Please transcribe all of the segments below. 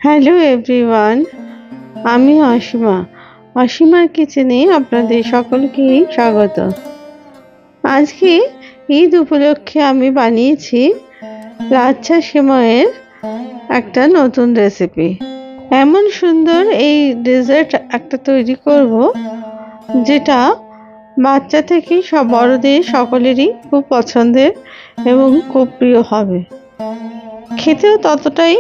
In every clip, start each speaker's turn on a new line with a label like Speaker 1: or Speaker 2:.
Speaker 1: Hello everyone, আমি অসীমার কিচেনে আপনাদের সকলকেই স্বাগত। আজকে ঈদ উপলক্ষে আমি বানিয়েছি লাচ্ছা সেমাইয়ের একটা নতুন রেসিপি। এমন সুন্দর এই ডেজার্ট একটা তৈরি করব যেটা বাচ্চা থেকে বড়দের সকলেরই খুব পছন্দের এবং খুব প্রিয় হবে, খেতেও ততটাই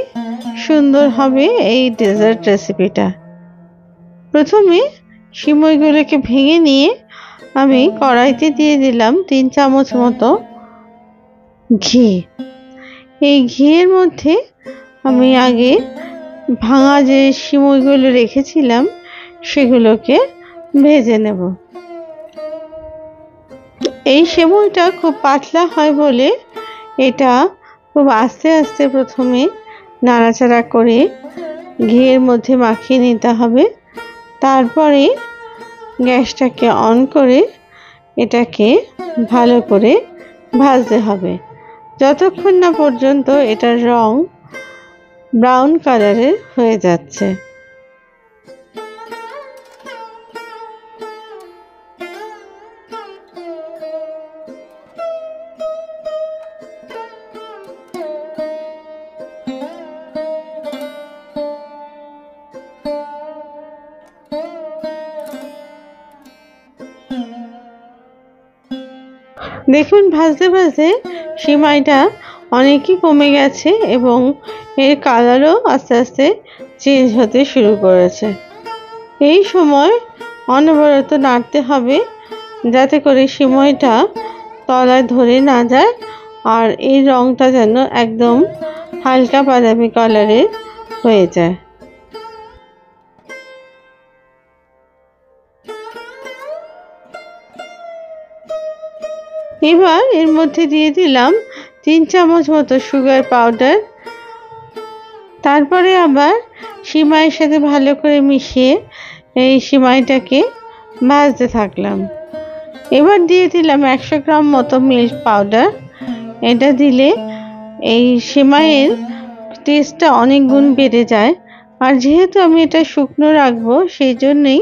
Speaker 1: সুন্দর হবে এই ডেজার্ট রেসিপিটা। প্রথমে সিমইগুলোকে ভেঙে নিয়ে আমি কড়াইতে দিয়ে দিলাম 3 চামচ মতো ঘি। এই ঘিয়ের মধ্যে আমি আগে ভাঙা যে সিমইগুলো রেখেছিলাম সেগুলোকে ভেজে নেব। এই সেমাইটা খুব পাতলা হয় বলে এটা খুব আস্তে আস্তে প্রথমে নাড়াচাড়া করে ঘিয়ের মধ্যে মাখিয়ে নিতে হবে। তারপরে গ্যাসটাকে অন করে এটাকে ভালো করে ভাজতে হবে যতক্ষণ না পর্যন্ত এটার রং ব্রাউন কালারের হয়ে যাচ্ছে। দেখুন ভাজতে ভাজতে সিমাইটা অনেকই কমে গেছে এবং এর কালারও আস্তে আস্তে চেঞ্জ হতে শুরু করেছে। এই সময় অনবরত নাড়তে হবে যাতে করে সিমাইটা তলায় ধরে না যায় আর এই রংটা যেন একদম হালকা বাদামি কালারের হয়ে যায়। এবার এর মধ্যে দিয়ে দিলাম 3 চামচ মতো সুগার পাউডার। তারপরে আবার সিমাইয়ের সাথে ভালো করে মিশিয়ে এই সিমাইটাকে ভাজতে থাকলাম। এবার দিয়ে দিলাম 100 গ্রাম মতো মিল্ক পাউডার। এটা দিলে এই সিমাইয়ের টেস্টটা অনেক গুণ বেড়ে যায়, আর যেহেতু আমি এটা শুকনো রাখবো সেই জন্যই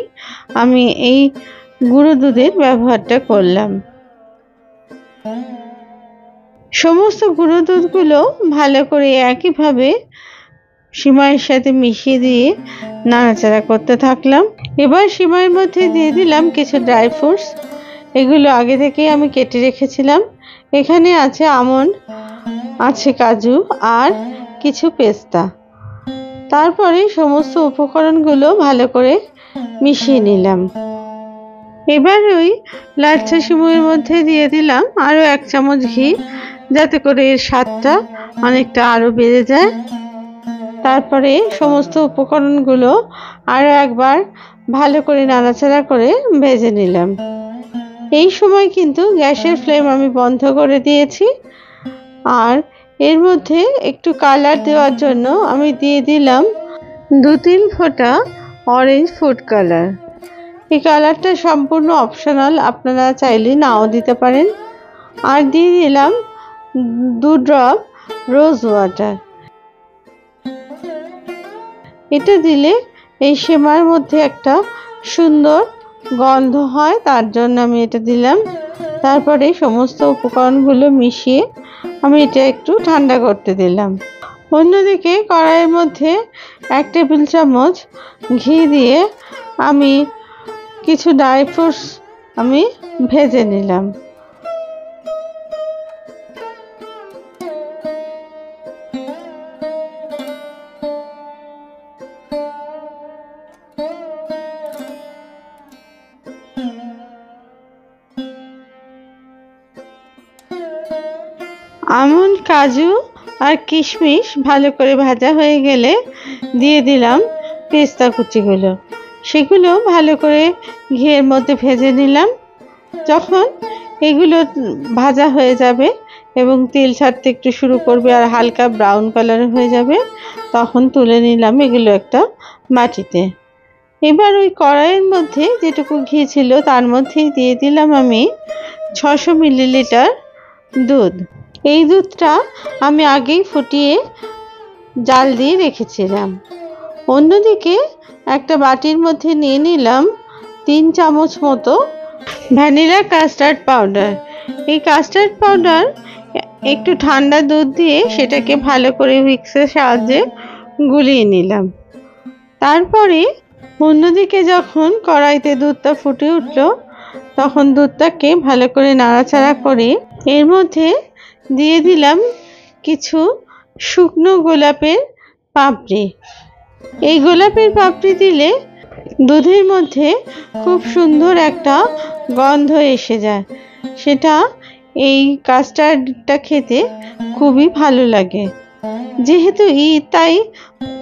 Speaker 1: আমি এই গুঁড়ো দুধের ব্যবহারটা করলাম। সমস্ত গুঁড়ো দুধগুলো ভালো করে একইভাবে সিমাইয়ের সাথে মিশিয়ে দিয়ে নাড়াচাড়া করতে থাকলাম। এবার সিমাইয়ের মধ্যে দিয়ে দিলাম কিছু ড্রাই ফ্রুটস। এগুলো আগে থেকেই আমি কেটে রেখেছিলাম। এখানে আছে আমন্ড, আছে কাজু আর কিছু পেস্তা। তারপরে সমস্ত উপকরণগুলো ভালো করে মিশিয়ে নিলাম। এবার ওই লাচ্ছা সিমাইয়ের মধ্যে দিয়ে দিলাম আরও 1 চামচ ঘি, যাতে করে এর স্বাদটা অনেকটা আরও বেড়ে যায়। তারপরে সমস্ত উপকরণগুলো আরও একবার ভালো করে নাড়াচাড়া করে ভেজে নিলাম। এই সময় কিন্তু গ্যাসের ফ্লেম আমি বন্ধ করে দিয়েছি। আর এর মধ্যে একটু কালার দেওয়ার জন্য আমি দিয়ে দিলাম 2-3 ফোঁটা অরেঞ্জ ফুড কালার। এই কালারটা সম্পূর্ণ অপশনাল, আপনারা চাইলে নাও দিতে পারেন। আর দিয়ে দিলাম 2 ড্রপ রোজ ওয়াটার। এটা দিলে এই সেমাইয়ের মধ্যে একটা সুন্দর গন্ধ হয়, তার জন্য আমি এটা দিলাম। তারপরে সমস্ত উপকরণগুলো মিশিয়ে আমি এটা একটু ঠান্ডা করতে দিলাম। অন্যদিকে কড়াইয়ের মধ্যে 1 টেবিল চামচ ঘি দিয়ে আমি কিছু ড্রাই ফ্রুটস আমি ভেজে নিলাম। আমন্ড, কাজু আর কিশমিশ ভালো করে ভাজা হয়ে গেলে দিয়ে দিলাম পেস্তা কুচিগুলো। সেগুলো ভালো করে ঘিয়ের মধ্যে ভেজে নিলাম। যখন এগুলো ভাজা হয়ে যাবে এবং তেল ছাড়তে একটু শুরু করবে আর হালকা ব্রাউন কালার হয়ে যাবে, তখন তুলে নিলাম এগুলো একটা বাটিতে। এবার ওই কড়াইয়ের মধ্যে যেটুকু ঘি ছিল তার মধ্যেই দিয়ে দিলাম আমি 600 মিলিলিটার দুধ। এই দুধটা আমি আগেই ফুটিয়ে জাল দিয়ে রেখেছিলাম। অন্যদিকে একটা বাটির মধ্যে নিয়ে নিলাম 3 চামচ মতো ভ্যানিলা কাস্টার্ড পাউডার। এই কাস্টার্ড পাউডার একটু ঠান্ডা দুধ দিয়ে সেটাকে ভালো করে হুইস্কের সাহায্যে গুলিয়ে নিলাম। তারপরে অন্যদিকে যখন কড়াইতে দুধটা ফুটে উঠল তখন দুধটাকে ভালো করে নাড়াচাড়া করে এর মধ্যে দিয়ে দিলাম কিছু শুকনো গোলাপের পাপড়ি। এই গোলাপের পাপড়ি দিলে দুধের মধ্যে খুব সুন্দর একটা গন্ধ এসে যায়, সেটা এই কাস্টার্ডটা খেতে খুবই ভালো লাগে। যেহেতু ঈদ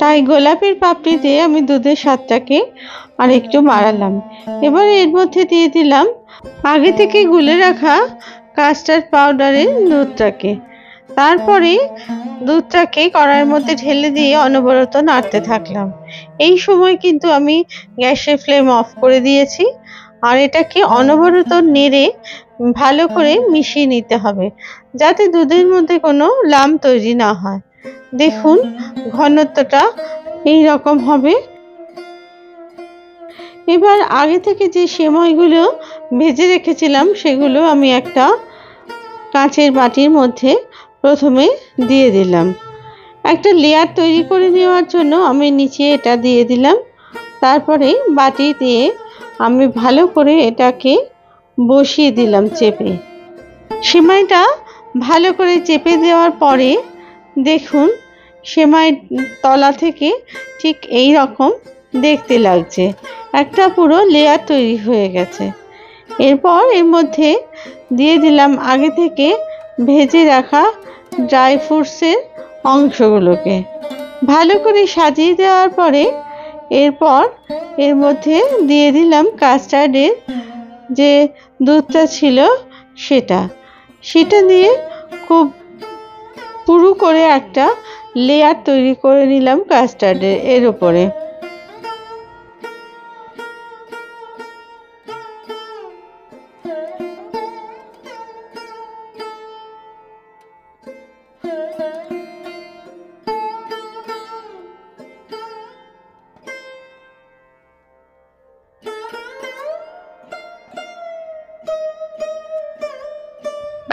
Speaker 1: তাই গোলাপের পাপড়ি দিয়ে আমি দুধের স্বাদটাকে আর একটু বাড়ালাম। এবার এর মধ্যে দিয়ে দিলাম আগে থেকে গুলে রাখা কাস্টার্ড পাউডারের দুধটাকে। তারপরে দুধটাকে কড়াইয়ের মধ্যে ঢেলে দিয়ে অনবরত নাড়তে থাকলাম। এই সময় কিন্তু আমি গ্যাসের ফ্লেম অফ করে দিয়েছি আর এটাকে অনবরত নেড়ে ভালো করে মিশিয়ে নিতে হবে যাতে দুধের মধ্যে কোনো লাম তৈরি না হয়। দেখুন ঘনত্বটা এই রকম হবে। এবার আগে থেকে যে সেমাইগুলো ভেজে রেখেছিলাম সেগুলো আমি একটা কাঁচের বাটির মধ্যে প্রথমে দিয়ে দিলাম। একটা লেয়ার তৈরি করে নেওয়ার জন্য আমি নিচে এটা দিয়ে দিলাম। তারপরে বাটি দিয়ে আমি ভালো করে এটাকে বসিয়ে দিলাম চেপে। সেমাইটা ভালো করে চেপে দেওয়ার পরে দেখুন সেমাই তলা থেকে ঠিক এই রকম দেখতে লাগছে, একটা পুরো লেয়ার তৈরি হয়ে গেছে। এরপর এর মধ্যে দিয়ে দিলাম আগে থেকে ভেজে রাখা ড্রাই ফ্রুটসের অংশগুলোকে ভালো করে সাজিয়ে দেওয়ার পরে এরপর এর মধ্যে দিয়ে দিলাম কাস্টার্ডের যে দুধটা ছিল সেটা দিয়ে খুব পুরু করে একটা লেয়ার তৈরি করে নিলাম কাস্টার্ডের এর উপরে।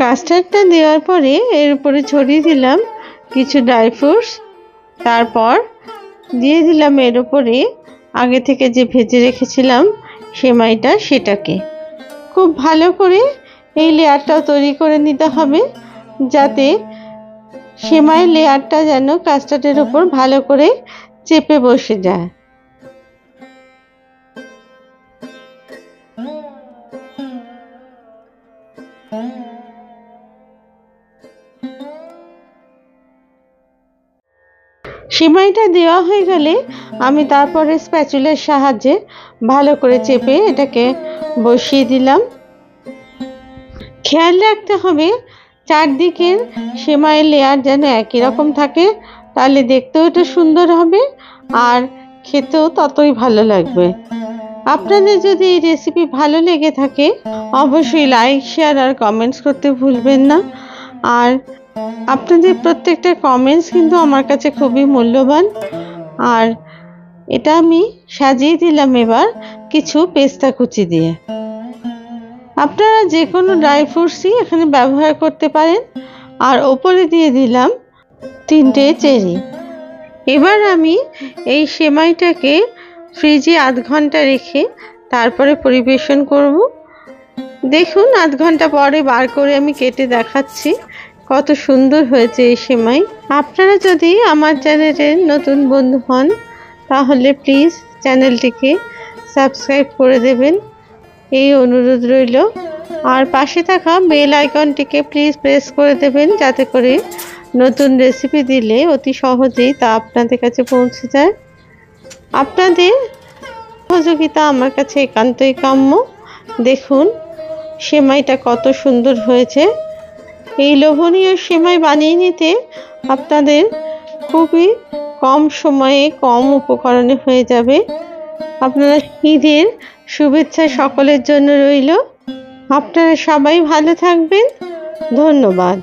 Speaker 1: কাস্টার্ডটা দেওয়ার পরে এর উপরে ছড়িয়ে দিলাম কিছু ড্রাই ফ্রুটস। তারপর দিয়ে দিলাম এর উপরে আগে থেকে যে ভেজে রেখেছিলাম সেমাইটা, সেটাকে খুব ভালো করে এই লেয়ারটাও তৈরি করে নিতে হবে যাতে সেমাই লেয়ারটা যেন কাস্টার্ডের উপর ভালো করে চেপে বসে যায়। সেমাইটা দেওয়া হয়ে গেলে আমি তারপরে স্প্যাচুলার সাহায্যে ভালো করে চেপে এটাকে বসিয়ে দিলাম। খেয়াল রাখতে হবে চারদিকের সেমাইয়ের লেয়ার যেন একই রকম থাকে, তাহলে দেখতেও এটা সুন্দর হবে আর খেতেও ততই ভালো লাগবে। আপনাদের যদি এই রেসিপি ভালো লেগে থাকে অবশ্যই লাইক, শেয়ার আর কমেন্টস করতে ভুলবেন না। আর আপনাদের প্রত্যেকটা কমেন্টস কিন্তু আমার কাছে খুবই মূল্যবান। আর এটা আমি সাজিয়ে দিলাম এবার কিছু পেস্তা কুচি দিয়ে। আপনারা যে কোনো ড্রাই ফ্রুটসই এখানে ব্যবহার করতে পারেন। আর ওপরে দিয়ে দিলাম 3টে চেরি। এবার আমি এই সেমাইটাকে ফ্রিজে আধ ঘন্টা রেখে তারপরে পরিবেশন করব। দেখুন আধ ঘন্টা পরে বার করে আমি কেটে দেখাচ্ছি কত সুন্দর হয়েছে এই সেমাই। আপনারা যদি আমার চ্যানেলের নতুন বন্ধু হন তাহলে প্লিজ চ্যানেলটিকে সাবস্ক্রাইব করে দেবেন, এই অনুরোধ রইল। আর পাশে থাকা বেল আইকনটিকে প্লিজ প্রেস করে দেবেন যাতে করে নতুন রেসিপি দিলে অতি সহজেই তা আপনাদের কাছে পৌঁছে যায়। আপনাদের সহযোগিতা আমার কাছে একান্তই কাম্য। দেখুন সেমাইটা কত সুন্দর হয়েছে। এই লোভনীয় সেমাই বানিয়ে নিতে আপনাদের খুবই কম সময়ে কম উপকরণে হয়ে যাবে। আপনারা ঈদের শুভেচ্ছা সকলের জন্য রইল। আপনারা সবাই ভালো থাকবেন। ধন্যবাদ।